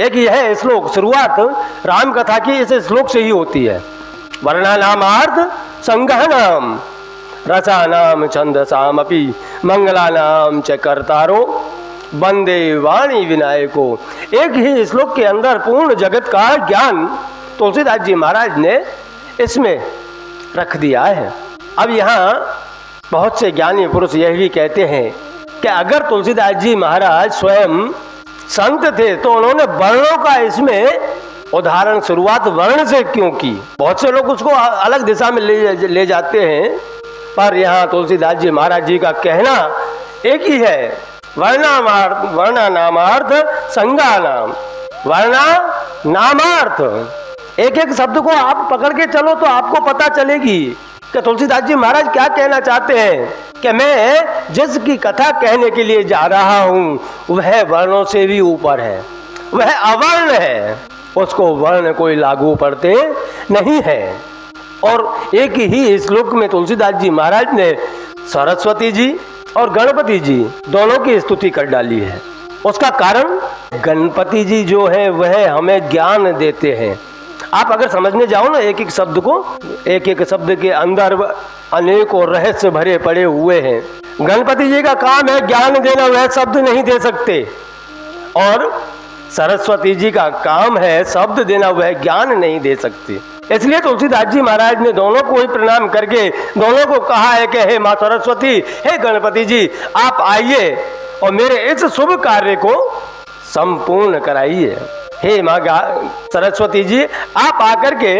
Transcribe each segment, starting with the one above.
एक यह श्लोक, शुरुआत राम कथा की इस श्लोक से ही होती है। वर्णानामार्थ संगहनाम रसानाम छंदसामपि मंगलानाम च कर्तारो वंदे वाणी विनायको। एक ही श्लोक के अंदर पूर्ण जगत का ज्ञान तुलसीदास जी महाराज ने इसमें रख दिया है। अब यहाँ बहुत से ज्ञानी पुरुष यह भी कहते हैं कि अगर तुलसीदास जी महाराज स्वयं संत थे तो उन्होंने वर्णों का इसमें उदाहरण शुरुआत वर्ण से क्यों की। बहुत से लोग उसको अलग दिशा में ले जाते हैं, पर यहाँ तुलसीदास जी महाराज जी का कहना एक ही है, वर्णा नामार्थ संज्ञा नाम। वर्णा नामार्थ, एक एक शब्द को आप पकड़ के चलो तो आपको पता चलेगी कि तुलसीदास जी महाराज क्या कहना चाहते हैं कि मैं जिसकी कथा कहने के लिए जा रहा हूँ वह वर्णों से भी ऊपर है, वह अवर्ण है, उसको वर्ण कोई लागू पड़ते नहीं है। और एक ही श्लोक में तुलसीदास जी महाराज ने सरस्वती जी और गणपति जी दोनों की स्तुति कर डाली है। उसका कारण गणपति जी जो है वह हमें ज्ञान देते हैं। आप अगर समझने जाओ ना एक एक शब्द को, एक एक शब्द के अंदर अनेकों रहस्य भरे पड़े हुए हैं। गणपति जी का काम है ज्ञान देना, वह शब्द नहीं दे सकते, और सरस्वती जी का काम है शब्द देना, वह ज्ञान नहीं दे सकती। इसलिए तुलसीदास जी महाराज ने दोनों को ही प्रणाम करके दोनों को कहा है कि हे माँ सरस्वती, हे गणपति जी, आप आइए और मेरे इस शुभ कार्य को संपूर्ण कराइए। हे माँ सरस्वती जी, आप आकर के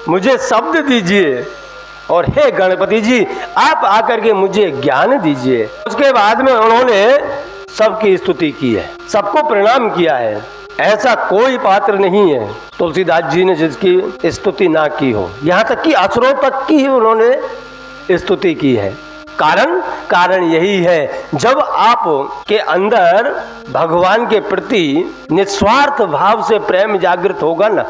मुझे शब्द दीजिए, और हे गणपति जी, आप आकर के मुझे ज्ञान दीजिए। उसके बाद में उन्होंने सबकी स्तुति की है, सबको प्रणाम किया है। ऐसा कोई पात्र नहीं है तुलसीदास जी ने जिसकी स्तुति ना की हो। यहाँ तक कि असुरों तक की ही उन्होंने स्तुति की है। कारण यही है, जब आप के अंदर भगवान के प्रति निस्वार्थ भाव से प्रेम जागृत होगा ना,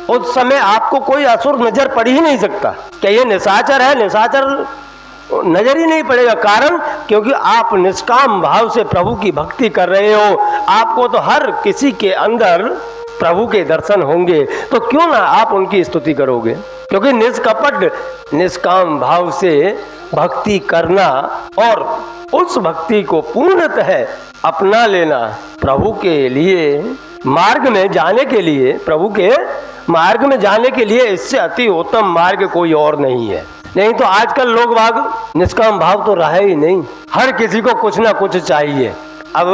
उस समय आपको कोई असुर नजर पड़ ही नहीं सकता कि ये निशाचर है, निशाचर नजर ही नहीं पड़ेगा। कारण क्योंकि आप निष्काम भाव से प्रभु की भक्ति कर रहे हो, आपको तो हर किसी के अंदर प्रभु के दर्शन होंगे, तो क्यों ना आप उनकी स्तुति करोगे। क्योंकि निष्कपट निष्काम भाव से भक्ति करना और उस भक्ति को पूर्णतः अपना लेना, प्रभु के लिए मार्ग में जाने के लिए, प्रभु के मार्ग में जाने के लिए इससे अति उत्तम मार्ग कोई और नहीं है। नहीं तो आजकल लोग बाग निष्काम भाव तो रहा ही नहीं, हर किसी को कुछ ना कुछ चाहिए। अब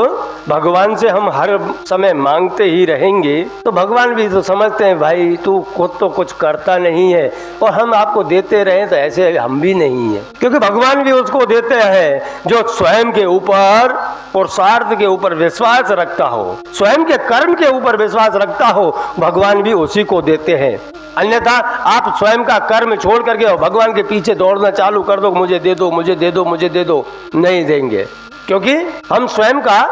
भगवान से हम हर समय मांगते ही रहेंगे तो भगवान भी तो समझते हैं भाई तू खुद तो कुछ करता नहीं है और हम आपको देते रहें तो ऐसे हम भी नहीं है। क्योंकि भगवान भी उसको देते हैं जो स्वयं के ऊपर पुरुषार्थ के ऊपर विश्वास रखता हो, स्वयं के कर्म के ऊपर विश्वास रखता हो, भगवान भी उसी को देते हैं। अन्यथा आप स्वयं का कर्म छोड़ करके भगवान के पीछे दौड़ना चालू कर दो, मुझे दे दो, मुझे दे दो, मुझे दे दो, नहीं देंगे। क्योंकि हम स्वयं का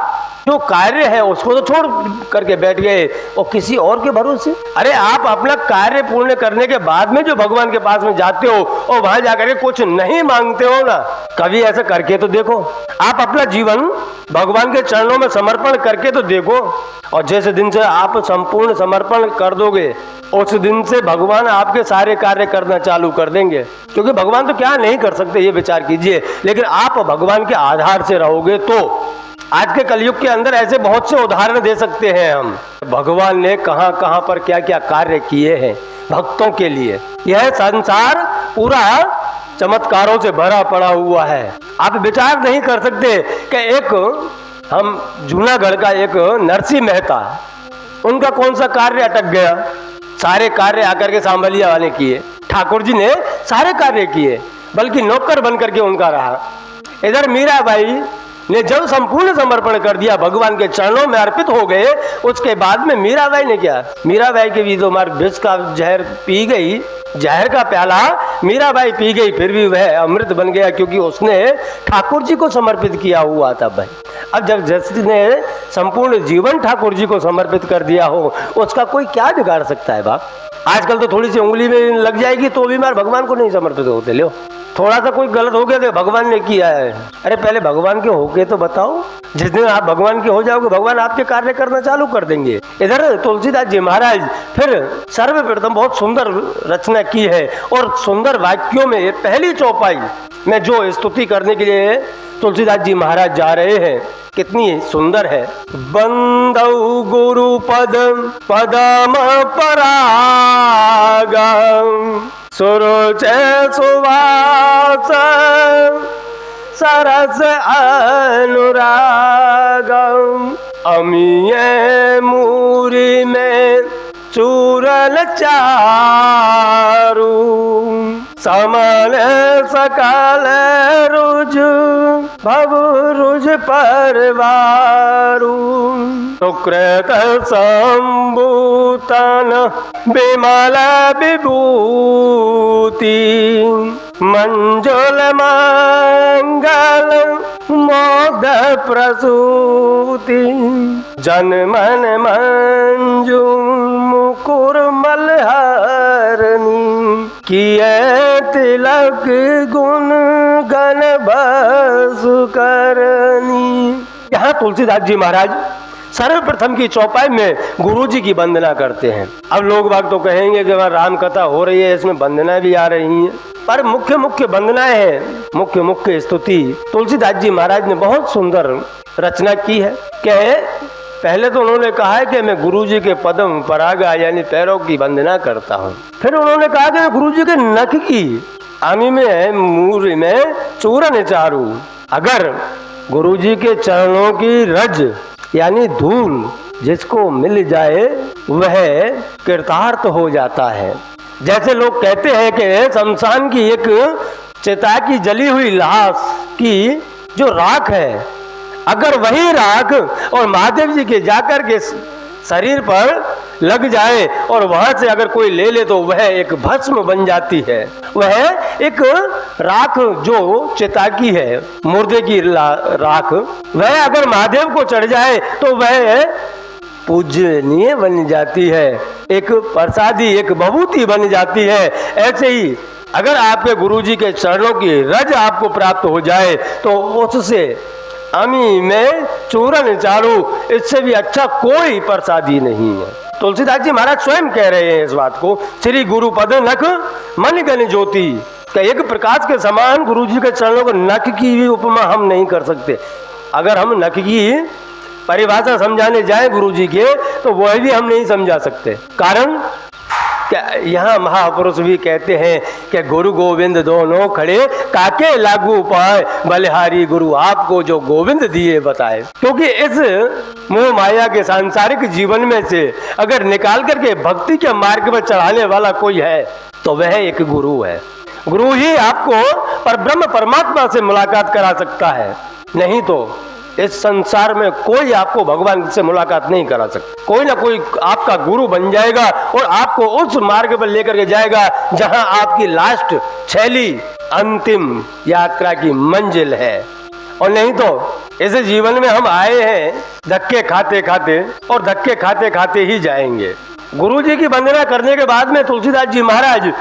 जो कार्य है उसको तो छोड़ करके बैठ गए और किसी और के भरोसे। अरे आप अपना कार्य पूर्ण करने के बाद में जो भगवान के पास में जाते हो और वहां जाकर के कुछ नहीं मांगते हो ना, कभी ऐसा करके तो देखो। आप अपना जीवन भगवान के चरणों में समर्पण करके तो देखो, और जैसे दिन से आप संपूर्ण समर्पण कर दोगे उस दिन से भगवान आपके सारे कार्य करना चालू कर देंगे। क्योंकि भगवान तो क्या नहीं कर सकते ये विचार कीजिए, लेकिन आप भगवान के आधार से रहोगे तो। आज के कलयुग के अंदर ऐसे बहुत से उदाहरण दे सकते हैं हम, भगवान ने कहां कहां पर क्या क्या कार्य किए हैं भक्तों के लिए। यह संसार पूरा चमत्कारों से भरा पड़ा हुआ है। आप विचार नहीं कर सकते कि एक हम जूनागढ़ का एक नरसिंह मेहता, उनका कौन सा कार्य अटक गया। सारे कार्य आकर के सांभलिया वाले किए, ठाकुर जी ने सारे कार्य किए, बल्कि नौकर बन करके उनका रहा। इधर मीराबाई ने जब संपूर्ण समर्पण कर दिया, भगवान के चरणों में अर्पित हो गए, उसके बाद में मीराबाई ने क्या, मीराबाई के भी तो मार विष का जहर पी गई, जहर का प्याला मीराबाई पी गई, फिर भी वह अमृत बन गया क्योंकि उसने ठाकुर जी को समर्पित किया हुआ था। भाई अब जब जिसने संपूर्ण जीवन ठाकुर जी को समर्पित कर दिया हो उसका कोई क्या बिगाड़ सकता है बाप। आजकल तो थोड़ी सी उंगली में लग जाएगी तो भी मार भगवान को नहीं समर्पित होते। लो थोड़ा सा कोई गलत हो गया तो भगवान ने किया है। अरे पहले भगवान के होके तो बताओ। जिस दिन आप भगवान के हो जाओगे भगवान आपके कार्य करना चालू कर देंगे। इधर तुलसीदास जी महाराज फिर सर्वप्रथम बहुत सुंदर रचना की है और सुंदर वाक्यों में ये पहली चौपाई में जो स्तुति करने के लिए तुलसीदास जी महाराज जा रहे हैं कितनी सुंदर है। बंदौ गुरु पदम परागम सुरुचे सुवास सरस अनुरागम अमीय मूरी में चूरल चारू समल सकल रुज भव रुज परवारू सुकृत संभूतन विमल विभूति मंजुल मंगल मोद प्रसूति जन मन मंजू मुकुर मलहरनी किए तिलक गुण गण बस करनी। यहाँ तुलसीदास जी महाराज सर्वप्रथम की चौपाई में गुरु जी की वंदना करते हैं। अब लोग बाग तो कहेंगे कि वहाँ राम कथा हो रही है, इसमें वंदना भी आ रही हैं, पर मुख्य मुख्य वंदनाएं हैं, मुख्य मुख्य स्तुति तुलसीदास जी महाराज ने बहुत सुंदर रचना की है। क्या है? पहले तो उन्होंने कहा है कि मैं गुरु जी के पदम परागा यानी पैरों की वंदना करता हूँ। फिर उन्होंने कहा कि मैं गुरु जी के नख की आमी में मूरी में चूरन चारू। अगर गुरु जी के चरणों की रज यानी धूल जिसको मिल जाए वह कृतार्थ हो जाता है। जैसे लोग कहते हैं कि शमशान की एक चिता की जली हुई लाश की जो राख है, अगर वही राख और महादेव जी के जाकर के शरीर पर लग जाए और वहां से अगर कोई ले ले तो वह एक भस्म बन जाती है। वह एक राख जो चिता की है, मुर्दे की राख, वह अगर महादेव को चढ़ जाए तो वह पूजनीय बन जाती है, एक प्रसादी एक भभूति बन जाती है। ऐसे ही अगर आपके गुरुजी के चरणों की रज आपको प्राप्त हो जाए तो उससे अमी में चूरन चारू, इससे भी अच्छा कोई प्रसादी नहीं है। तुलसीदास जी महाराज स्वयं कह रहे हैं इस बात को। श्री गुरु पद नख मन गण ज्योति, एक प्रकाश के समान गुरु जी के चरणों को नख की भी उपमा हम नहीं कर सकते। अगर हम नख की परिभाषा समझाने जाए गुरु जी के तो वह भी हम नहीं समझा सकते। कारण क्या? यहाँ महापुरुष भी कहते हैं कि गुरु गोविंद दोनों खड़े काके लागू पाए, बलिहारी गुरु आपको जो गोविंद दिए बताए। क्योंकि इस मोह माया के सांसारिक जीवन में से अगर निकाल करके भक्ति के मार्ग पर चढ़ाने वाला कोई है तो वह एक गुरु है। गुरु ही आपको परब्रह्म परमात्मा से मुलाकात करा सकता है, नहीं तो इस संसार में कोई आपको भगवान से मुलाकात नहीं करा सकता। कोई ना कोई आपका गुरु बन जाएगा और आपको उस मार्ग पर लेकर के जाएगा जहां आपकी लास्ट छैली अंतिम यात्रा की मंजिल है। और नहीं तो इस जीवन में हम आए हैं धक्के खाते खाते और धक्के खाते खाते ही जाएंगे। गुरु जी की वंदना करने के बाद में तुलसीदास जी महाराज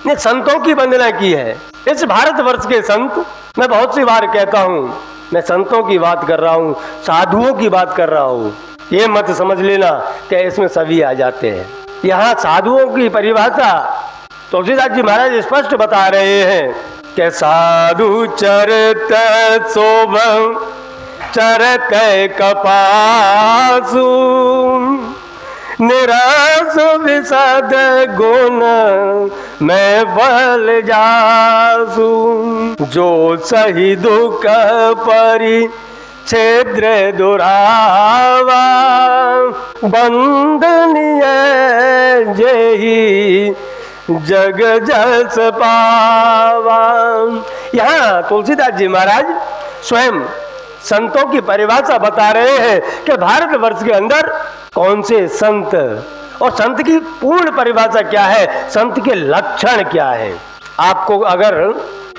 ने संतों की वंदना की है। इस भारतवर्ष के संत, मैं बहुत सी बार कहता हूँ, मैं संतों की बात कर रहा हूँ, साधुओं की बात कर रहा हूँ। ये मत समझ लेना कि इसमें सभी आ जाते हैं। यहाँ साधुओं की परिभाषा तुलसीदास जी महाराज स्पष्ट बता रहे हैं कि साधु चरत शोभ चरत कपासु निराश विषद गुण मैं बल जासु जो सही दुख परि क्षेत्र दुरावा बंदनीय जेहि जग जस पावा। यहाँ तुलसीदास जी महाराज स्वयं संतों की परिभाषा बता रहे हैं कि भारतवर्ष के अंदर कौन से संत और संत की पूर्ण परिभाषा क्या है, संत के लक्षण क्या है। आपको अगर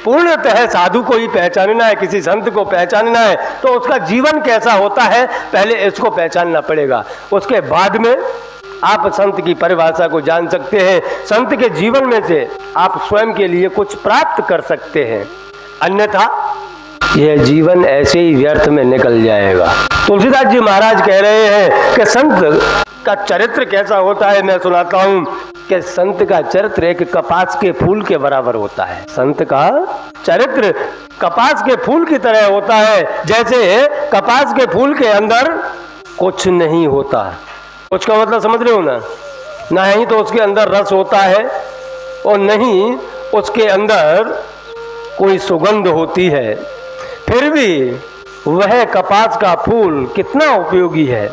पूर्णतः साधु को ही पहचानना है, किसी संत को पहचानना है तो उसका जीवन कैसा होता है पहले इसको पहचानना पड़ेगा। उसके बाद में आप संत की परिभाषा को जान सकते हैं। संत के जीवन में से आप स्वयं के लिए कुछ प्राप्त कर सकते हैं, अन्यथा यह जीवन ऐसे ही व्यर्थ में निकल जाएगा। तुलसीदास जी महाराज कह रहे हैं कि संत का चरित्र कैसा होता है। मैं सुनाता हूं कि संत का चरित्र एक कपास के फूल के बराबर होता है। संत का चरित्र कपास के फूल की तरह होता है। जैसे कपास के फूल के अंदर कुछ नहीं होता। कुछ का मतलब समझ रहे हो ना? ना ही तो उसके अंदर रस होता है और नहीं उसके अंदर कोई सुगंध होती है। फिर भी वह कपास का फूल कितना उपयोगी है।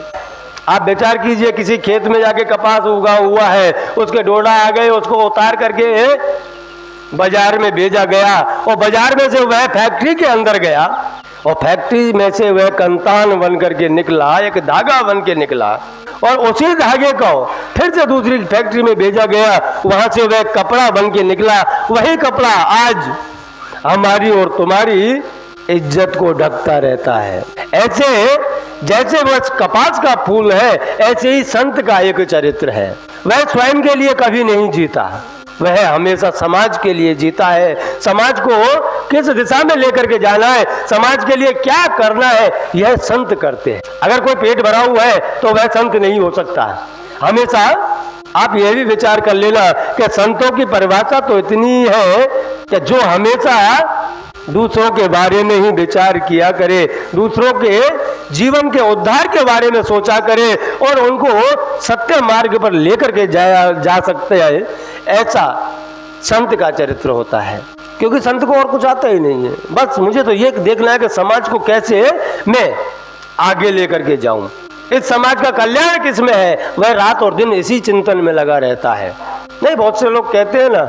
आप विचार कीजिए, किसी खेत में जाके कपास उगा हुआ है, उसके डोडा आ गए, उसको उतार करके बाजार में भेजा गया और बाजार में से वह फैक्ट्री के अंदर गया और फैक्ट्री में से वह कंतान बन करके निकला, एक धागा बन के निकला और उसी धागे को फिर से दूसरी फैक्ट्री में भेजा गया, वहां से वह कपड़ा बन के निकला। वही कपड़ा आज हमारी और तुम्हारी इज्जत को ढकता रहता है। ऐसे जैसे वह कपास का फूल है, ऐसे ही संत का एक चरित्र है। वह स्वयं के लिए कभी नहीं जीता, वह हमेशा समाज के लिए जीता है। समाज को किस दिशा में लेकर के जाना है, समाज के लिए क्या करना है, यह संत करते हैं। अगर कोई पेट भरा हुआ है तो वह संत नहीं हो सकता। हमेशा आप यह भी विचार कर लेना कि संतों की परिभाषा तो इतनी है कि जो हमेशा दूसरों के बारे में ही विचार किया करे, दूसरों के जीवन के उद्धार के बारे में सोचा करे और उनको सत्य मार्ग पर लेकर के जा सकते हैं। ऐसा संत का चरित्र होता है, क्योंकि संत को और कुछ आता ही नहीं है। बस मुझे तो ये देखना है कि समाज को कैसे मैं आगे लेकर के जाऊं, इस समाज का कल्याण किसमें है, वह रात और दिन इसी चिंतन में लगा रहता है। नहीं, बहुत से लोग कहते हैं ना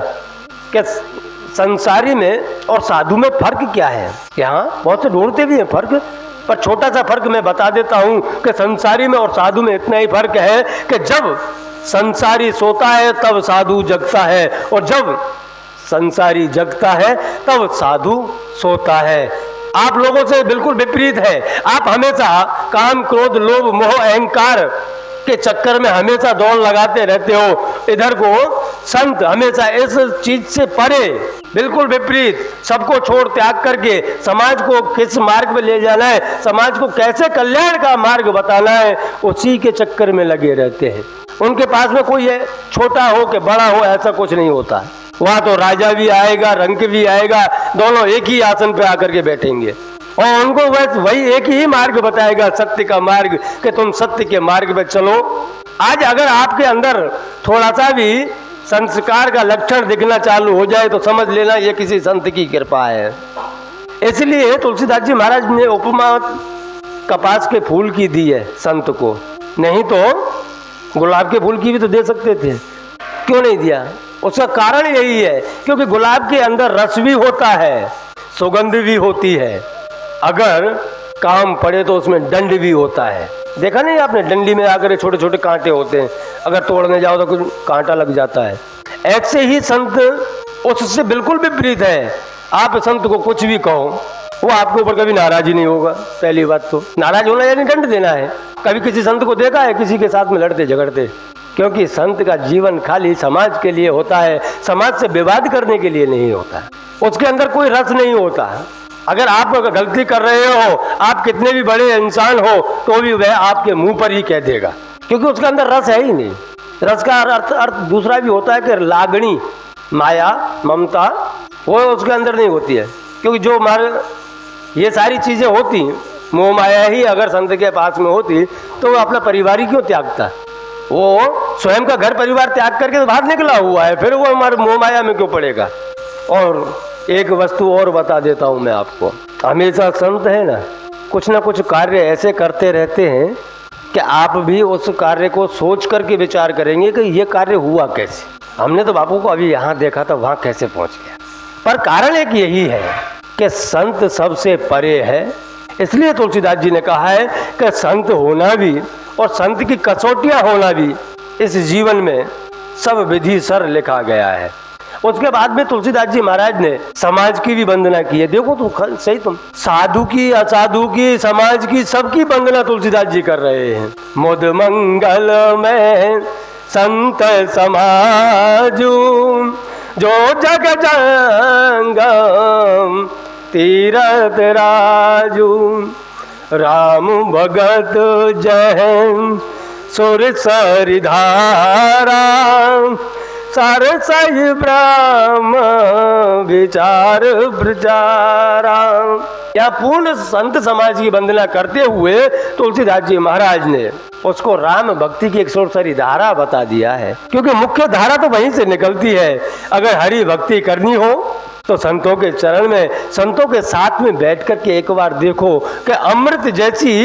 कि संसारी में और साधु में फर्क क्या है। यहाँ बहुत से ढूंढते भी हैं फर्क, पर छोटा सा फर्क मैं बता देता हूँ कि संसारी में और साधु में इतना ही फर्क है कि जब संसारी सोता है तब साधु जगता है और जब संसारी जगता है तब साधु सोता है। आप लोगों से बिल्कुल विपरीत है। आप हमेशा काम, क्रोध, लोभ, मोह, अहंकार के चक्कर में हमेशा दौड़ लगाते रहते हो। इधर को संत हमेशा इस चीज से परे, बिल्कुल विपरीत, सबको छोड़ त्याग करके समाज को किस मार्ग पे ले जाना है, समाज को कैसे कल्याण का मार्ग बताना है, उसी के चक्कर में लगे रहते हैं। उनके पास में कोई है छोटा हो कि बड़ा हो, ऐसा कुछ नहीं होता। वहां तो राजा भी आएगा, रंक भी आएगा, दोनों एक ही आसन पे आकर के बैठेंगे और उनको बस वही एक ही मार्ग बताएगा, सत्य का मार्ग, कि तुम सत्य के मार्ग पे चलो। आज अगर आपके अंदर थोड़ा सा भी संस्कार का लक्षण दिखना चालू हो जाए तो समझ लेना ये किसी संत की कृपा है। इसलिए तुलसीदास जी महाराज ने उपमा कपास के फूल की दी है संत को, नहीं तो गुलाब के फूल की भी तो दे सकते थे, क्यों नहीं दिया? उसका कारण यही है क्योंकि गुलाब के अंदर रस भी होता है, सुगंध भी होती है, अगर काम पड़े तो उसमें दंड भी होता है। देखा नहीं आपने, डंडी में आकर छोटे छोटे कांटे होते हैं, अगर तोड़ने जाओ तो कुछ कांटा लग जाता है। ऐसे ही संत उससे बिल्कुल विपरीत है। आप संत को कुछ भी कहो, वो आपके ऊपर कभी नाराज ही नहीं होगा। पहली बात तो नाराज होना यानी दंड देना है। कभी किसी संत को देखा है किसी के साथ में लड़ते झगड़ते? क्योंकि संत का जीवन खाली समाज के लिए होता है, समाज से विवाद करने के लिए नहीं होता है। उसके अंदर कोई रस नहीं होता है। अगर आप गलती कर रहे हो, आप कितने भी बड़े इंसान हो, तो भी वह आपके मुंह पर ही कह देगा, क्योंकि उसके अंदर रस है ही नहीं। रस का अर्थ दूसरा भी होता है कि लागणी, माया, ममता, वो उसके अंदर नहीं होती है। क्योंकि जो हमारे ये सारी चीजें होती, मोह माया ही अगर संत के पास में होती तो वो अपना परिवार ही क्यों त्यागता? वो स्वयं का घर परिवार त्याग करके तो बाहर निकला हुआ है, फिर वो हमारे मोह माया में क्यों पड़ेगा? और एक वस्तु और बता देता हूं मैं आपको, हमेशा संत है ना कुछ कार्य ऐसे करते रहते हैं कि आप भी उस कार्य को सोच करके विचार करेंगे कि ये कार्य हुआ कैसे। हमने तो बापू को अभी यहाँ देखा था, वहाँ कैसे पहुँच गया। पर कारण एक यही है कि संत सबसे परे है। इसलिए तुलसीदास जी ने कहा है कि संत होना भी और संत की कसौटियाँ होना भी इस जीवन में सब विधि सर लिखा गया है। उसके बाद में तुलसीदास जी महाराज ने समाज की भी वंदना की है। देखो तो सही, तुम साधु की, असाधु की, समाज की, सबकी वंदना तुलसीदास जी कर रहे हैं। मुद मंगल में संत समाजू जो जग जंगम तीरथ राजू। राम भगत जहन सुर सरिधारा सरसई ब्रह्म विचार प्रचारा। या पूर्ण संत समाज की वंदना करते हुए तुलसीदास जी महाराज ने उसको राम भक्ति की एक सुरसरी धारा बता दिया है, क्योंकि मुख्य धारा तो वहीं से निकलती है। अगर हरि भक्ति करनी हो तो संतों के चरण में, संतों के साथ में बैठ कर के एक बार देखो कि अमृत जैसी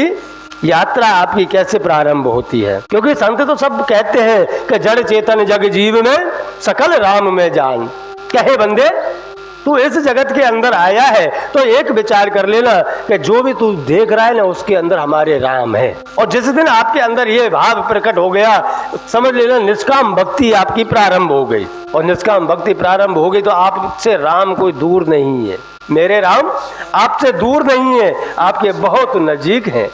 यात्रा आपकी कैसे प्रारंभ होती है। क्योंकि संत तो सब कहते हैं कि जड़ चेतन जग जीव में सकल राम में जान। कहे बंदे तू इस जगत के अंदर आया है तो एक विचार कर लेना कि जो भी तू देख रहा है ना उसके अंदर हमारे राम है। और जिस दिन आपके अंदर ये भाव प्रकट हो गया, समझ लेना निष्काम भक्ति आपकी प्रारंभ हो गई। और निष्काम भक्ति प्रारंभ हो गई तो आपसे राम कोई दूर नहीं है। मेरे राम आपसे दूर नहीं है, आपके बहुत नजीक हैं।